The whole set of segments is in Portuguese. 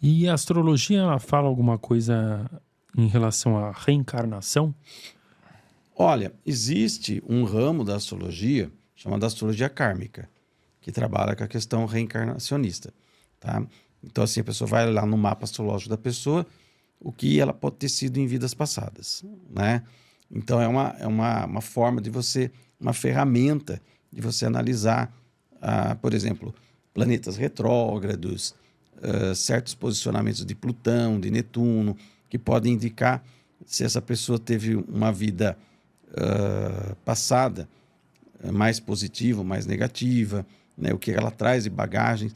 E a astrologia, ela fala alguma coisa em relação à reencarnação? Olha, existe um ramo da astrologia chamado astrologia kármica, que trabalha com a questão reencarnacionista, tá? Então, assim, a pessoa vai lá no mapa astrológico da pessoa, o que ela pode ter sido em vidas passadas, né? Então, é uma forma de você, uma ferramenta de você analisar, por exemplo, planetas retrógrados, certos posicionamentos de Plutão, de Netuno, que podem indicar se essa pessoa teve uma vida passada mais positiva, mais negativa, né? O que ela traz de bagagens.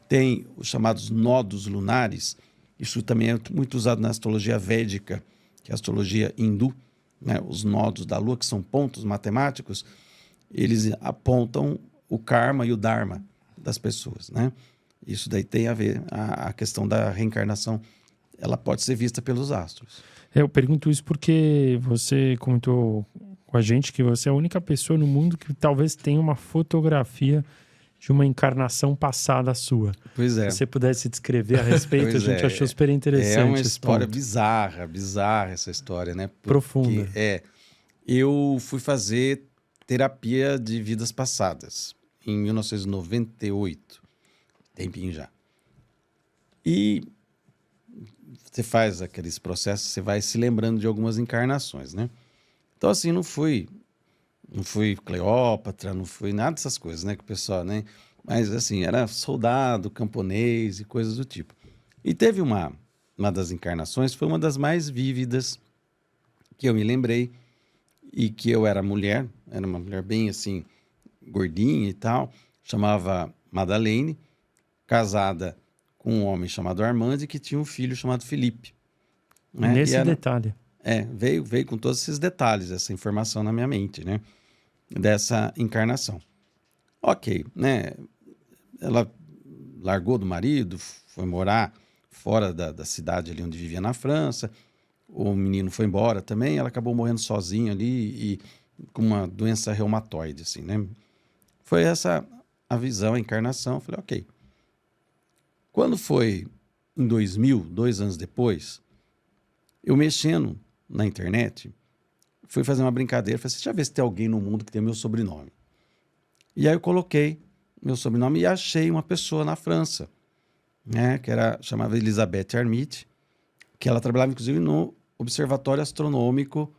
Tem os chamados nodos lunares, isso também é muito usado na astrologia védica, que é a astrologia hindu, né? Os nodos da lua, que são pontos matemáticos, eles apontam o karma e o dharma das pessoas, né? Isso daí tem a ver, a questão da reencarnação, ela pode ser vista pelos astros. Eu pergunto isso porque você comentou com a gente que você é a única pessoa no mundo que talvez tenha uma fotografia de uma encarnação passada sua. Pois é. Se você pudesse descrever a respeito, a Pois gente é. achou super interessante. É uma esse história ponto. bizarra essa história, né? Profunda. Eu fui fazer terapia de vidas passadas em 1998, tempinho já. E você faz aqueles processos, você vai se lembrando de algumas encarnações, né? Então, assim, não fui Cleópatra, não fui nada dessas coisas, né? Que o pessoal, né? Mas, assim, era soldado, camponês e coisas do tipo. E teve uma das encarnações, foi uma das mais vívidas que eu me lembrei, e que eu era mulher, era uma mulher bem, assim, gordinha e tal, chamava Madeleine, casada com um homem chamado Armando, e que tinha um filho chamado Felipe. Né? Nesse detalhe. Veio com todos esses detalhes, essa informação na minha mente, né? Dessa encarnação. Ok, né? Ela largou do marido, foi morar fora da cidade ali onde vivia na França. O menino foi embora também, ela acabou morrendo sozinha ali e com uma doença reumatoide, assim, né? Foi essa a visão, a encarnação. Eu falei, ok. Quando foi em 2000, 2 anos depois, eu mexendo na internet, fui fazer uma brincadeira, falei, você já vê se tem alguém no mundo que tem meu sobrenome? E aí eu coloquei meu sobrenome e achei uma pessoa na França, né, que chamava Elisabeth Armite, que ela trabalhava inclusive no Observatório Astronômico.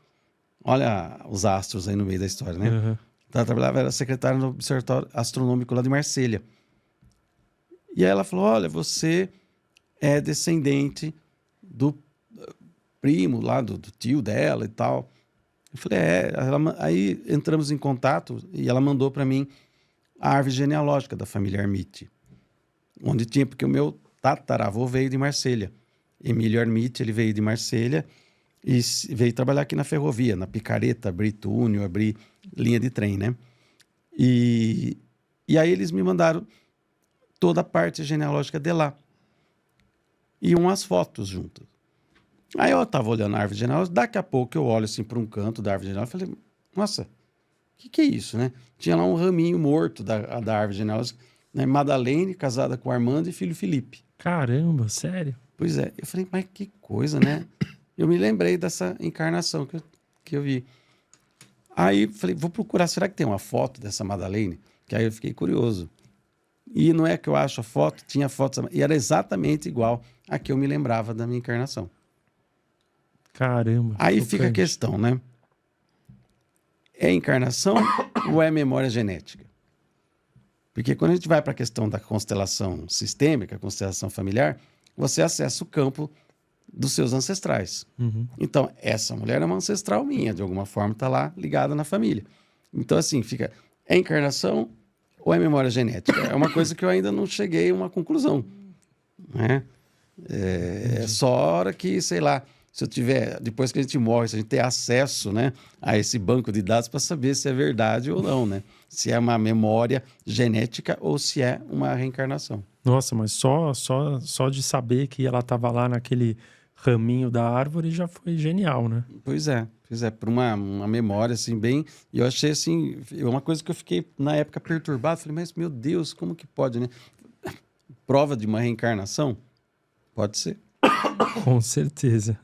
Olha os astros aí no meio da história, né? Uhum. Ela trabalhava, era secretária no Observatório Astronômico lá de Marselha. E aí ela falou, olha, você é descendente do primo lá, do tio dela e tal. Eu falei, aí entramos em contato e ela mandou para mim a árvore genealógica da família Armite, onde tinha, porque o meu tataravô veio de Marselha. Emílio Armite, ele veio de Marselha e veio trabalhar aqui na ferrovia, na Picareta, abrir túnel, abrir linha de trem, né? E aí eles me mandaram toda a parte genealógica de lá. E umas fotos juntas. Aí eu estava olhando a árvore genealógica, daqui a pouco eu olho assim para um canto da árvore genealógica e falei, nossa, o que é isso, né? Tinha lá um raminho morto da árvore genealógica, né? Madeleine, casada com Armando e filho Felipe. Caramba, sério? Pois é. Eu falei, mas que coisa, né? Eu me lembrei dessa encarnação que eu vi. Aí falei, vou procurar, será que tem uma foto dessa Madeleine? Que aí eu fiquei curioso. E não é que eu acho a foto, tinha foto, e era exatamente igual a que eu me lembrava da minha encarnação. Caramba. Aí chocante. fica a questão, né? É encarnação ou é memória genética? Porque quando a gente vai para a questão da constelação sistêmica, constelação familiar, você acessa o campo dos seus ancestrais. Uhum. Então, essa mulher é uma ancestral minha, de alguma forma está lá ligada na família. Então, assim, fica, é encarnação ou é memória genética? É uma coisa que eu ainda não cheguei a uma conclusão, né? É só hora que, sei lá, se eu tiver, depois que a gente morre, se a gente ter acesso, né, a esse banco de dados para saber se é verdade ou não, né? Se é uma memória genética ou se é uma reencarnação. Nossa, mas só de saber que ela estava lá naquele raminho da árvore já foi genial, né? Pois é, por uma memória, assim, bem... E eu achei, assim, uma coisa que eu fiquei, na época, perturbado. Falei, mas, meu Deus, como que pode, né? Prova de uma reencarnação. Pode ser. Com certeza.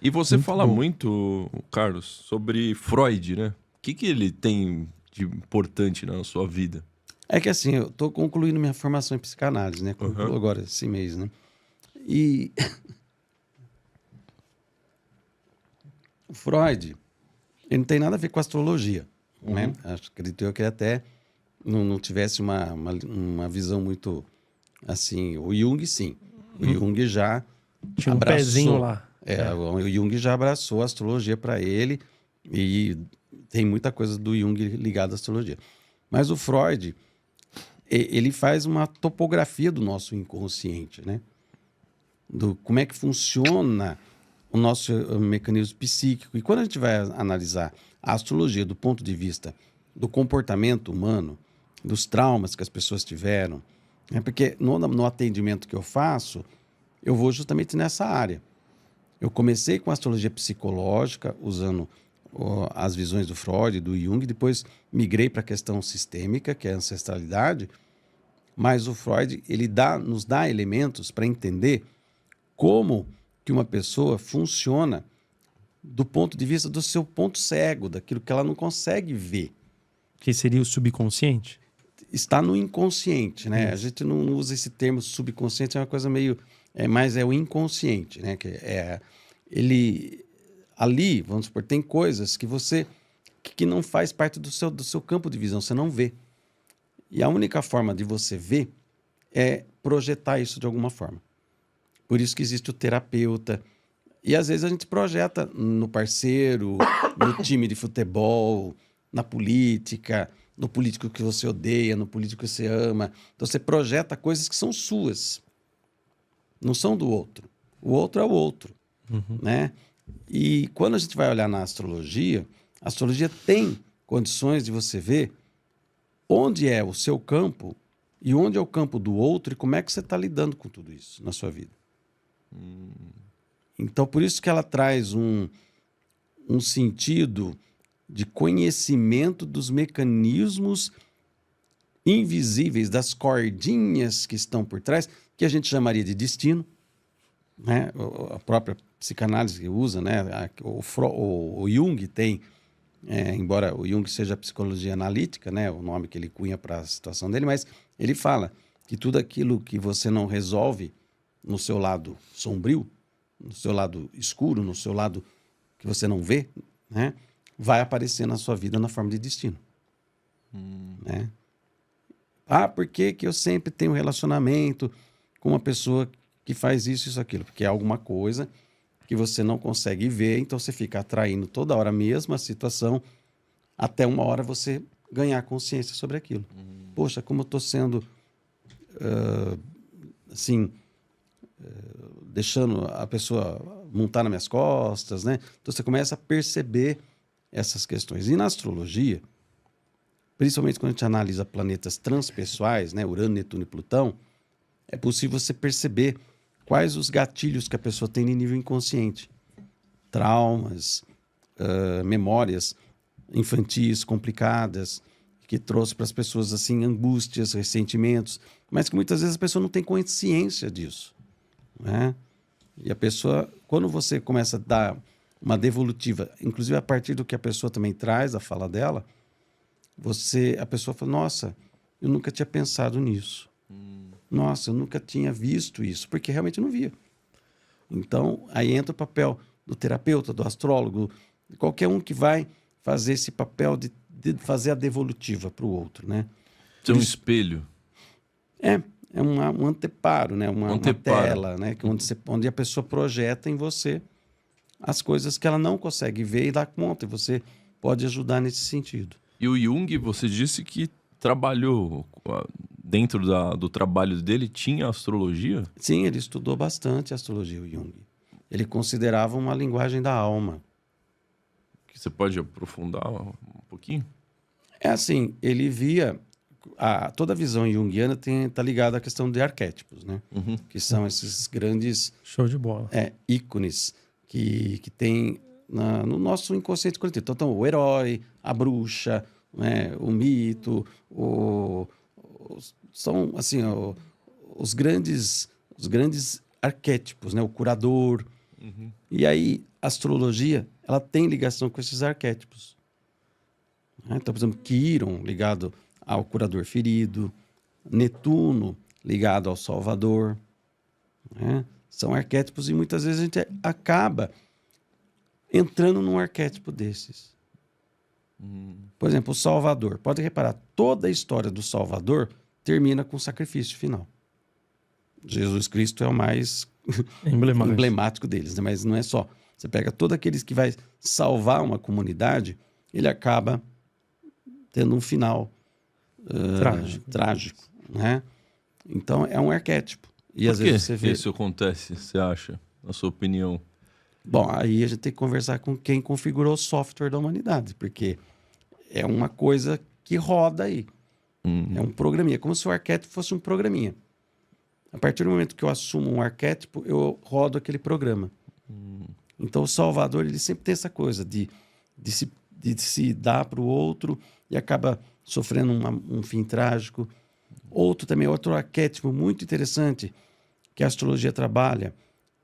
E você Muito fala bom. muito, Carlos, sobre Freud, né? O que ele tem de importante na sua vida? É que assim, eu tô concluindo minha formação em psicanálise, né? Concluo agora esse mês, né? E o Freud, ele não tem nada a ver com astrologia, né? Acredito eu que ele até não tivesse uma visão muito assim. O Jung, sim. O Jung já Tinha um abraçou. pezinho lá. O Jung já abraçou a astrologia para ele e tem muita coisa do Jung ligada à astrologia. Mas o Freud, ele faz uma topografia do nosso inconsciente, né? Do como é que funciona o nosso mecanismo psíquico. E quando a gente vai analisar a astrologia do ponto de vista do comportamento humano, dos traumas que as pessoas tiveram, né? Porque no atendimento que eu faço, eu vou justamente nessa área. Eu comecei com astrologia psicológica, usando as visões do Freud, do Jung, depois migrei para a questão sistêmica, que é a ancestralidade, mas o Freud ele nos dá elementos para entender como que uma pessoa funciona do ponto de vista do seu ponto cego, daquilo que ela não consegue ver. Que seria o subconsciente? Está no inconsciente, né? A gente não usa esse termo subconsciente, é uma coisa meio... mas é o inconsciente, né? Ele... Ali, vamos supor, tem coisas que você... que não faz parte do seu campo de visão, você não vê. E a única forma de você ver é projetar isso de alguma forma. Por isso que existe o terapeuta. E às vezes a gente projeta no parceiro, no time de futebol, na política, no político que você odeia, no político que você ama. Então você projeta coisas que são suas, não são do outro. O outro é o outro, né? E quando a gente vai olhar na astrologia, a astrologia tem condições de você ver onde é o seu campo e onde é o campo do outro e como é que você está lidando com tudo isso na sua vida. Então, por isso que ela traz um sentido de conhecimento dos mecanismos invisíveis, das cordinhas que estão por trás, que a gente chamaria de destino, né? A própria psicanálise que usa, né? O Jung tem, embora o Jung seja a psicologia analítica, né? O nome que ele cunha para a situação dele, mas ele fala que tudo aquilo que você não resolve no seu lado sombrio, no seu lado escuro, no seu lado que você não vê, né? Vai aparecer na sua vida na forma de destino. Né? Por que eu sempre tenho um relacionamento com uma pessoa que faz isso, aquilo? Porque é alguma coisa que você não consegue ver, então você fica atraindo toda hora a mesma situação, até uma hora você ganhar consciência sobre aquilo. Poxa, como eu estou sendo, deixando a pessoa montar nas minhas costas, né? Então você começa a perceber essas questões. E na astrologia, principalmente quando a gente analisa planetas transpessoais, né? Urano, Netuno e Plutão, é possível você perceber quais os gatilhos que a pessoa tem no nível inconsciente. Traumas, memórias infantis complicadas, que trouxe para as pessoas assim angústias, ressentimentos, mas que muitas vezes a pessoa não tem consciência disso, né? E a pessoa, quando você começa a dar uma devolutiva, inclusive a partir do que a pessoa também traz, a fala dela, a pessoa fala, nossa, eu nunca tinha pensado nisso. Nossa, eu nunca tinha visto isso, porque realmente não via. Então, aí entra o papel do terapeuta, do astrólogo, de qualquer um que vai fazer esse papel de fazer a devolutiva para o outro, né? Ser um espelho. É um anteparo, né? Uma Anteparo. tela, né? Onde a pessoa projeta em você as coisas que ela não consegue ver e dá conta, e você pode ajudar nesse sentido. E o Jung, você disse que trabalhou, dentro do trabalho dele, tinha astrologia? Sim, ele estudou bastante a astrologia, o Jung. Ele considerava uma linguagem da alma. Que você pode aprofundar um pouquinho? É assim, ele via... toda a visão junguiana está ligada à questão de arquétipos, né? Que são esses grandes... Show de bola. ícones que tem no nosso inconsciente coletivo. Então, o herói, a bruxa, né? O mito, são assim, os grandes arquétipos, né? O curador. E aí, a astrologia, ela tem ligação com esses arquétipos. Né? Então, por exemplo, Quíron, ligado ao curador ferido. Netuno, ligado ao salvador. Né? São arquétipos e muitas vezes a gente acaba entrando num arquétipo desses. Por exemplo, o Salvador. Pode reparar, toda a história do Salvador termina com o sacrifício final. Jesus Cristo é o mais emblemático deles, né? Mas não é só. Você pega todos aqueles que vai salvar uma comunidade, ele acaba tendo um final trágico, né? Então, é um arquétipo. E às vezes você vê... isso acontece, você acha, na sua opinião? Bom, aí a gente tem que conversar com quem configurou o software da humanidade, porque é uma coisa que roda aí. É um programinha, como se o arquétipo fosse um programinha. A partir do momento que eu assumo um arquétipo, eu rodo aquele programa. Então, o Salvador, ele sempre tem essa coisa de se dar para o outro e acaba sofrendo um fim trágico. Outro arquétipo muito interessante que a astrologia trabalha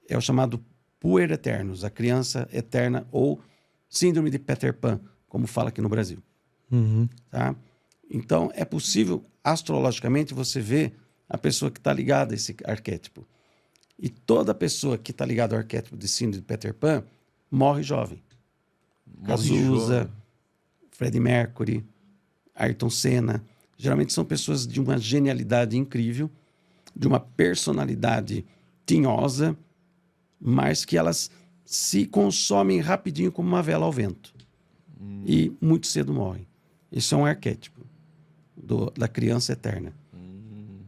é o chamado Puer Eternus, a criança eterna, ou síndrome de Peter Pan, como fala aqui no Brasil. Tá? Então, é possível, astrologicamente, você ver a pessoa que está ligada a esse arquétipo. E toda pessoa que está ligada ao arquétipo de síndrome de Peter Pan morre jovem. Cazuza, Freddie Mercury, Ayrton Senna. Geralmente são pessoas de uma genialidade incrível, de uma personalidade tinhosa, mas que elas se consomem rapidinho como uma vela ao vento. E muito cedo morrem. Isso é um arquétipo da criança eterna.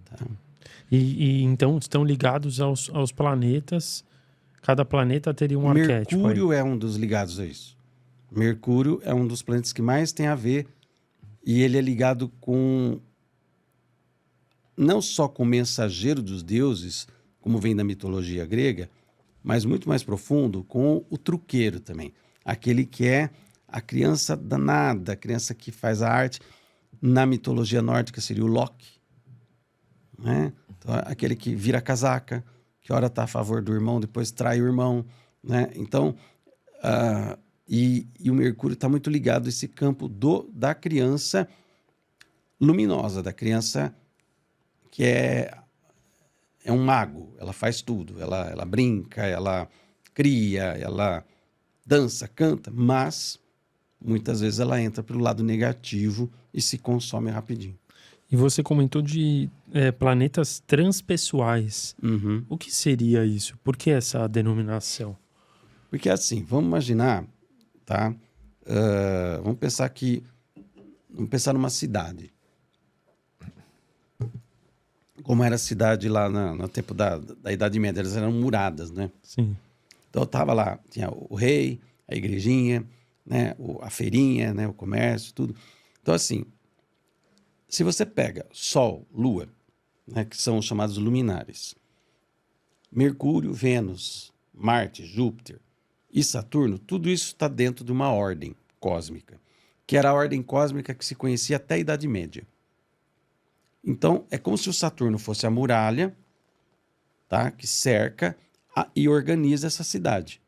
Tá? E então estão ligados aos planetas. Cada planeta teria um arquétipo. Mercúrio é um dos ligados a isso. Mercúrio é um dos planetas que mais tem a ver, e ele é ligado com não só com o mensageiro dos deuses, como vem da mitologia grega, mas muito mais profundo com o truqueiro também. Aquele que é a criança danada, a criança que faz a arte. Na mitologia nórdica seria o Loki. Né? Então, aquele que vira casaca, que ora está a favor do irmão, depois trai o irmão. Né? Então, e o Mercúrio está muito ligado a esse campo da criança luminosa, da criança que é um mago, ela faz tudo, ela brinca, ela cria, ela dança, canta, mas muitas vezes ela entra pelo lado negativo e se consome rapidinho. E você comentou de planetas transpessoais. O que seria isso? Por que essa denominação? Porque assim, vamos imaginar, tá? Vamos pensar numa cidade. Como era a cidade lá no tempo da Idade Média, elas eram muradas, né? Sim. Então estava lá, tinha o rei, a igrejinha, né? A feirinha, né? O comércio, tudo. Então assim, se você pega Sol, Lua, né? Que são os chamados luminares, Mercúrio, Vênus, Marte, Júpiter e Saturno, tudo isso está dentro de uma ordem cósmica, que era a ordem cósmica que se conhecia até a Idade Média. Então, é como se o Saturno fosse a muralha, tá? Que cerca e organiza essa cidade.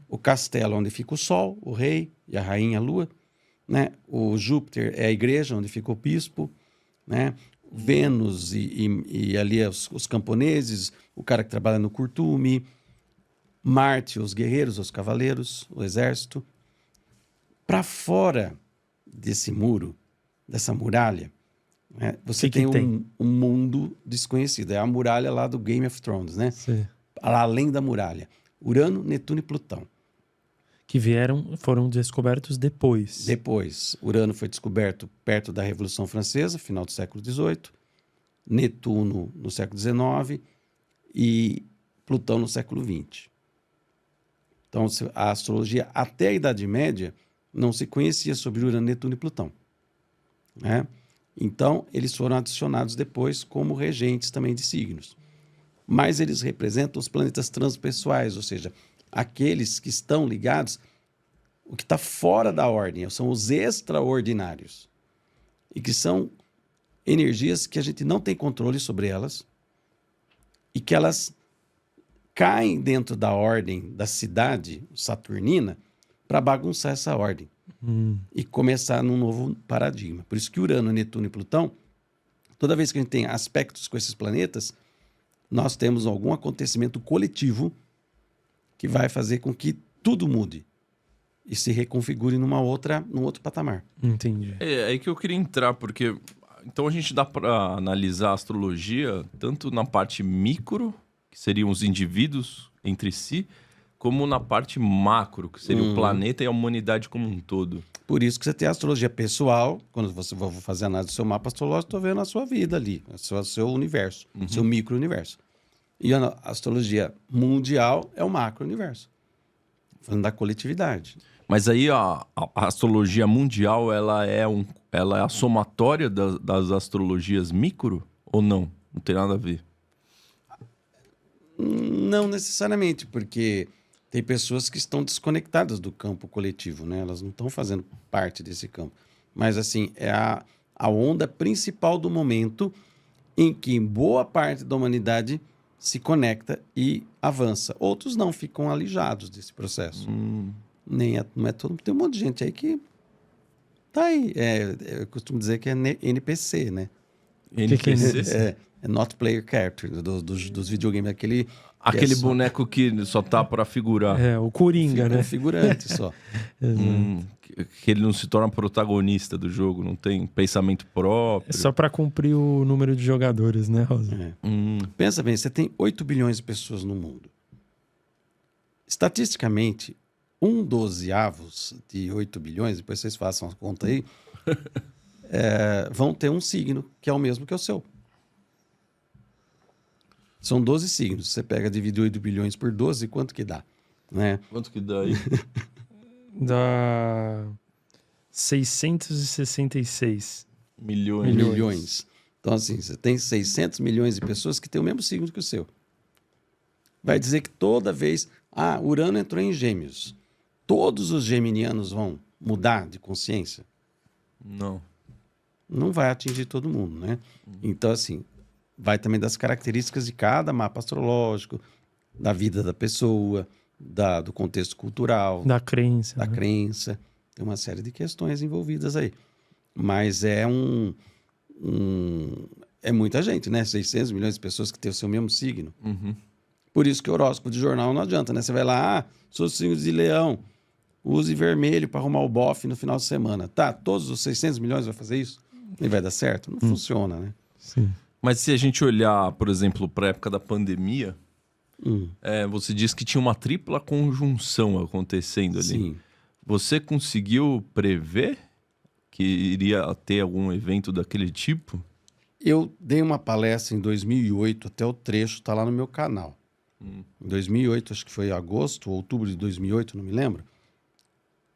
O castelo onde fica o Sol, o rei e a rainha, a Lua. Né? O Júpiter é a igreja onde fica o bispo. Né? Vênus e ali os camponeses, o cara que trabalha no curtume. Marte, os guerreiros, os cavaleiros, o exército. Para fora desse muro, dessa muralha, você tem um mundo desconhecido. É a muralha lá do Game of Thrones, né? Sim. Além da muralha. Urano, Netuno e Plutão. Que foram descobertos depois. Depois. Urano foi descoberto perto da Revolução Francesa, final do século XVIII. Netuno no século XIX. E Plutão no século XX. Então, a astrologia, até a Idade Média, não se conhecia sobre Urano, Netuno e Plutão. Né? Então, eles foram adicionados depois como regentes também de signos. Mas eles representam os planetas transpessoais, ou seja, aqueles que estão ligados, o que está fora da ordem, são os extraordinários. E que são energias que a gente não tem controle sobre elas e que elas caem dentro da ordem da cidade saturnina para bagunçar essa ordem e começar num novo paradigma. Por isso que Urano, Netuno e Plutão, toda vez que a gente tem aspectos com esses planetas, nós temos algum acontecimento coletivo que vai fazer com que tudo mude e se reconfigure num outro patamar. Entendi. É aí que eu queria entrar, porque então a gente dá para analisar a astrologia tanto na parte micro, que seriam os indivíduos entre si, como na parte macro, que seria o planeta e a humanidade como um todo. Por isso que você tem a astrologia pessoal. Quando você for fazer análise do seu mapa astrológico, estou vendo a sua vida ali, o seu universo, seu micro-universo. E a astrologia mundial é o macro-universo, falando da coletividade. Mas aí a astrologia mundial, ela é a somatória das astrologias micro ou não? Não tem nada a ver. Não necessariamente, porque tem pessoas que estão desconectadas do campo coletivo, né? Elas não estão fazendo parte desse campo. Mas, assim, é a onda principal do momento em que boa parte da humanidade se conecta e avança. Outros não, ficam alijados desse processo. Não é todo... Tem um monte de gente aí que tá aí. Eu costumo dizer que é NPC, né? NPC? É Not Player Character, dos videogames. Aquele boneco que só tá para figurar. É, o Coringa, né? Um figurante só. Que ele não se torna protagonista do jogo, não tem pensamento próprio. É só pra cumprir o número de jogadores, né, Rosa? Pensa bem, você tem 8 bilhões de pessoas no mundo. Estatisticamente, 1/12 de 8 bilhões, depois vocês façam a conta aí, vão ter um signo que é o mesmo que o seu. São 12 signos. Você pega, divide 8 bilhões por 12, quanto que dá? Né? Quanto que dá aí? Dá 666 milhões. Então, assim, você tem 600 milhões de pessoas que têm o mesmo signo que o seu. Vai dizer que toda vez... Urano entrou em Gêmeos. Todos os geminianos vão mudar de consciência? Não. Não vai atingir todo mundo, né? Então, assim, vai também das características de cada mapa astrológico, da vida da pessoa, do contexto cultural, da crença. da crença. Tem uma série de questões envolvidas aí. Mas é é muita gente, né? 600 milhões de pessoas que têm o seu mesmo signo. Por isso que o horóscopo de jornal não adianta, né? Você vai lá, sou signo de leão, use vermelho para arrumar o bofe no final de semana. Tá, todos os 600 milhões vai fazer isso? E vai dar certo? Não funciona, né? Sim. Mas se a gente olhar, por exemplo, para a época da pandemia, você disse que tinha uma tripla conjunção acontecendo ali. Sim. Você conseguiu prever que iria ter algum evento daquele tipo? Eu dei uma palestra em 2008, até o trecho está lá no meu canal. Em 2008, acho que foi agosto ou outubro de 2008, não me lembro,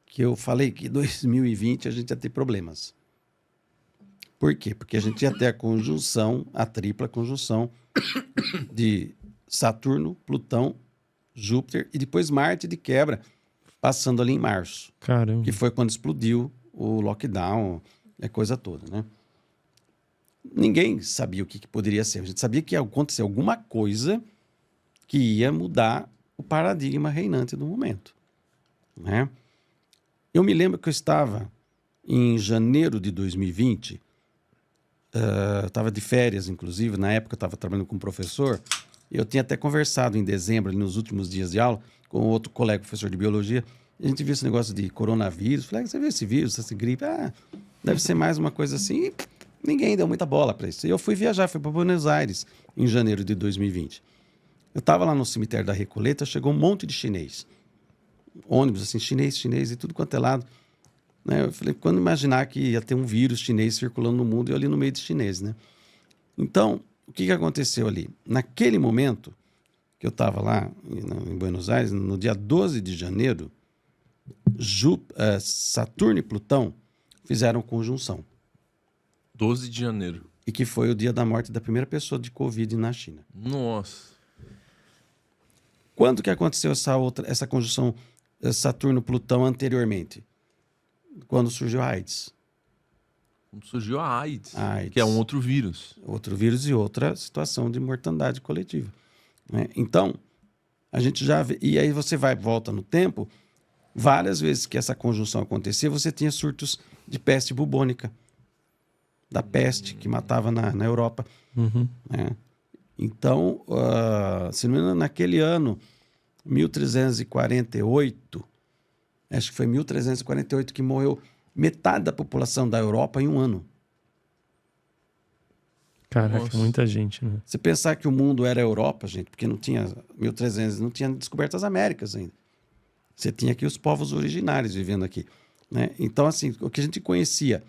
que eu falei que em 2020 a gente ia ter problemas. Por quê? Porque a gente ia ter a tripla conjunção de Saturno, Plutão, Júpiter e depois Marte de quebra, passando ali em março. Caramba. Que foi quando explodiu o lockdown, a coisa toda, né? Ninguém sabia o que poderia ser. A gente sabia que ia acontecer alguma coisa que ia mudar o paradigma reinante do momento, né? Eu me lembro que eu estava em janeiro de 2020, estava de férias, inclusive, na época eu estava trabalhando com um professor, e eu tinha até conversado em dezembro, ali nos últimos dias de aula, com outro colega, professor de biologia, e a gente viu esse negócio de coronavírus, falei, você viu esse vírus, essa gripe? Deve ser mais uma coisa assim, e ninguém deu muita bola para isso. E eu fui viajar, fui para Buenos Aires, em janeiro de 2020. Eu estava lá no cemitério da Recoleta, chegou um monte de chinês. Ônibus, assim, chinês, e tudo quanto é lado. Né? Eu falei, quando imaginar que ia ter um vírus chinês circulando no mundo, eu ali no meio de chineses, né? Então, o que aconteceu ali? Naquele momento que eu estava lá em Buenos Aires, no dia 12 de janeiro, Saturno e Plutão fizeram conjunção. 12 de janeiro. E que foi o dia da morte da primeira pessoa de Covid na China. Nossa. Quando que aconteceu essa conjunção Saturno-Plutão anteriormente? Quando surgiu a AIDS. Quando surgiu a AIDS, AIDS, que é um outro vírus. Outro vírus e outra situação de mortandade coletiva, né? Então, A gente já vê, e aí você volta no tempo, várias vezes que essa conjunção acontecia, você tinha surtos de peste bubônica, da peste que matava na Europa. Né? Então, se não me engano, naquele ano, 1348, acho que foi 1348 que morreu metade da população da Europa em um ano. Caraca, Nossa. muita gente, né? Você pensar que o mundo era a Europa, gente, porque não tinha 1300, não tinha descoberto as Américas ainda. Você tinha aqui os povos originários vivendo aqui, né? Então, assim, o que a gente conhecia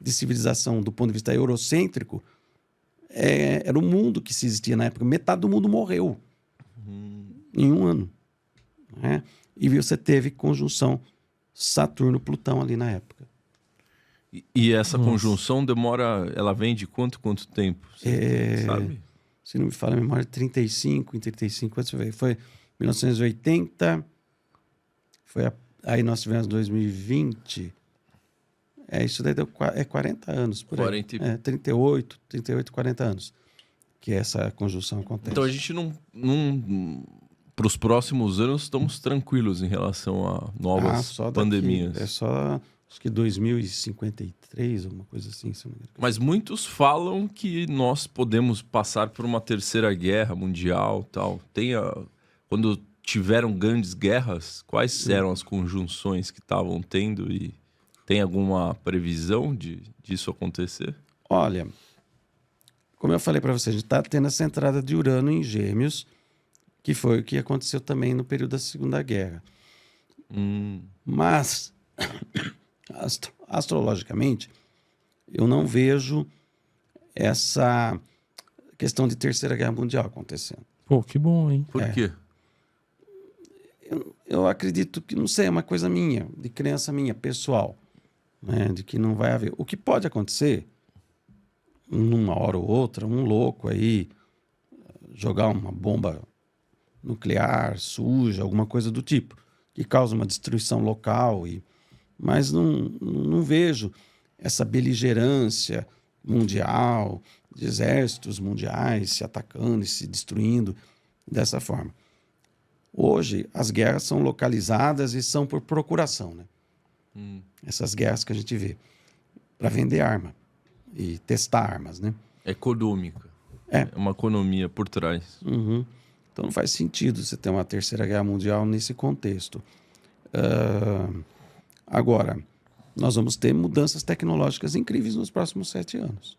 de civilização do ponto de vista eurocêntrico era o mundo que se existia na época. Metade do mundo morreu em um ano, né? E você teve conjunção Saturno-Plutão ali na época. E essa conjunção demora... Ela vem de quanto tempo? Você sabe? Se não me falha a memória, 35, em 35, quando você vê, foi 1980, aí nós tivemos 2020, isso daí deu 40 anos, por aí. 38, 40 anos, que essa conjunção acontece. Então a gente não para os próximos anos estamos tranquilos em relação a novas pandemias. É só, acho que 2053, alguma coisa assim. Se não me engano. Mas muitos falam que nós podemos passar por uma terceira guerra mundial, tal. Quando tiveram grandes guerras, quais eram as conjunções que estavam tendo e tem alguma previsão disso acontecer? Olha, como eu falei para você, a gente está tendo essa entrada de Urano em Gêmeos, que foi o que aconteceu também no período da Segunda Guerra. Mas, astrologicamente, eu não vejo essa questão de Terceira Guerra Mundial acontecendo. Pô, que bom, hein? Por quê? Eu acredito que, não sei, é uma coisa minha, de crença minha, pessoal, né, de que não vai haver. O que pode acontecer, numa hora ou outra, um louco aí jogar uma bomba nuclear, suja, alguma coisa do tipo, que causa uma destruição local, mas não vejo essa beligerância mundial, de exércitos mundiais se atacando e se destruindo dessa forma. Hoje, as guerras são localizadas e são por procuração, né? Essas guerras que a gente vê para vender arma e testar armas, né? Econômica. É uma economia por trás. Então não faz sentido você ter uma terceira guerra mundial nesse contexto. Agora, nós vamos ter mudanças tecnológicas incríveis nos próximos 7 anos.